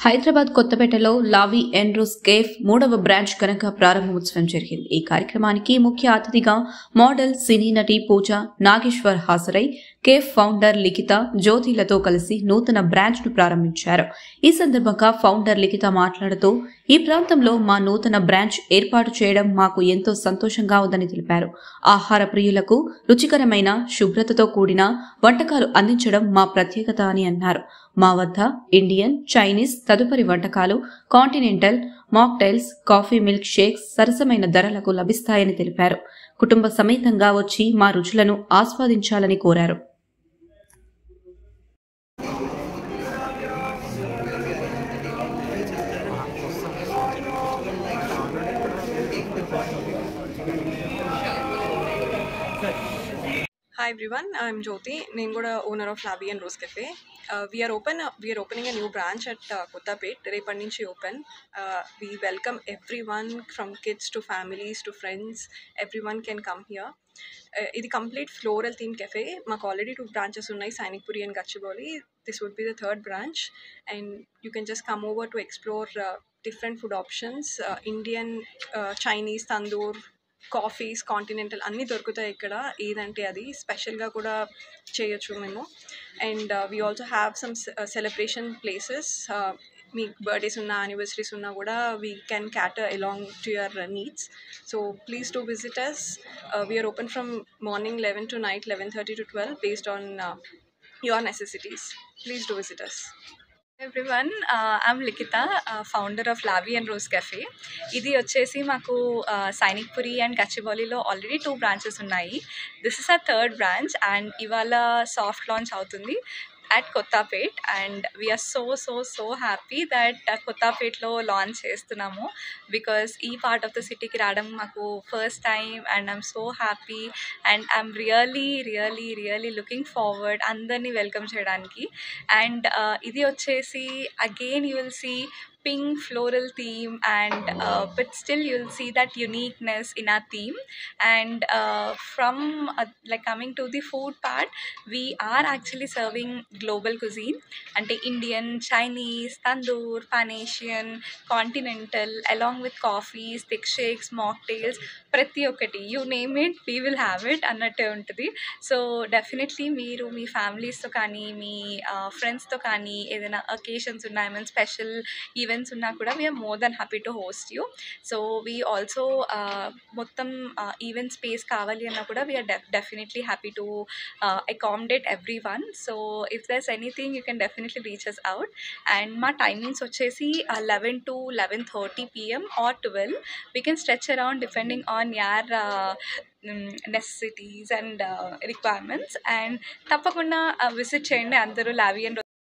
హైదరాబాద్ కొత్తపేటలో Lavie and Rose Cafe 3వ branch ఘనంగా ప్రారంభోత్సవం జరిగింది. ఈ కార్యక్రమానికి ముఖ్య అతిథిగా మోడల్, సినీ నటి పూజ నాగేశ్వర్ హాజరై కేఫ్ ఫౌండర్ లిఖిత, జ్యోతిలతో కలిసి నూతన బ్రాంచ్ ను ప్రారంభించారు. ఈ సందర్భంగా ఫౌండర్ లిఖిత మాట్లాడుతూ, ఈ ప్రాంతంలో మా నూతన బ్రాంచ్ ఏర్పాటు చేయడం మాకు ఎంతో సంతోషంగా ఉందని తెలిపారు. ఆహార ప్రియులకు రుచికరమైన, శుభ్రతతో కూడిన వంటకాలు అందించడం మా ప్రత్యేకత అని అన్నారు. మా వద్ద ఇండియన్, చైనీస్, తదుపరి వంటకాలు, continental, mocktails, coffee, milk shakes సరసమైన ధరలకు లభిస్తాయని తెలిపారు. కుటుంబ సమేతంగా వచ్చి మా రుచులను ఆస్వాదించాలని కోరారు. Hi everyone, I'm Jyoti. నేను కూడా owner of lobby and rose cafe. We are opening a new branch at Kottapet. రేపటి నుంచి open. We welcome everyone from kids to families to friends. Everyone can come here. ఇది complete floral theme cafe. మాకు already 2 branches ఉన్నాయి, Sainikpuri and Gachibowli. This would be the 3rd branch and you can just come over to explore different food options. Indian, Chinese, tandoor, coffees, continental అన్నీ దొరుకుతాయి ఇక్కడ. ఏదంటే అది స్పెషల్గా కూడా చేయొచ్చు మేము. And we also have some celebration places. మీ బర్త్డేస్ ఉన్న, యానివర్సరీస్ ఉన్నా కూడా we can cater along to your needs. So please to visit us. We are open from morning 11 to night 11:30 to 12 based on your necessities. Please do visit us. Everyone, I'm Likhita, founder of లావీ and rose cafe. ఇది వచ్చేసి మాకు Sainikpuri and గచ్చిబౌలిలో already 2 branches ఉన్నాయి. This is a 3rd branch and ఇవాళ soft launch అవుతుంది at Kottapet and we are so happy that Kottapetlo launch చేస్తున్నాము because ఈ part of the city కి రావడం మాకు first time and I'm so happy and I'm really looking forward అందరినీ welcome చేయడానికి. And ఇది వచ్చేసి again you will see pink floral theme and but still you'll see that uniqueness in our theme. And from like coming to the food part, we are actually serving global cuisine ante Indian, Chinese, tandoor, Pan-Asian, continental, along with coffees, thick shakes, mocktails, ప్రతి ఒక్కటి you name it we will have it అన్నట్టే ఉంటుంది. So definitely మీరు మీ ఫ్యామిలీస్తో కానీ మీ ఫ్రెండ్స్తో కానీ ఏదైనా అకేషన్స్ ఉన్నా, ఏమైనా స్పెషల్ ఈవెంట్స్ ఉన్నా కూడా we're more than happy to host you. So we also మొత్తం ఈవెంట్ స్పేస్ కావాలి అన్నా కూడా we're definitely happy to accommodate everyone. So if there's anything you can definitely reach us out. And మా timings వచ్చేసి 11 to 11:30 PM or 12. We can stretch around depending on your necessities and requirements. And తప్పకుండా visit చేయండి అందరూ లావీ and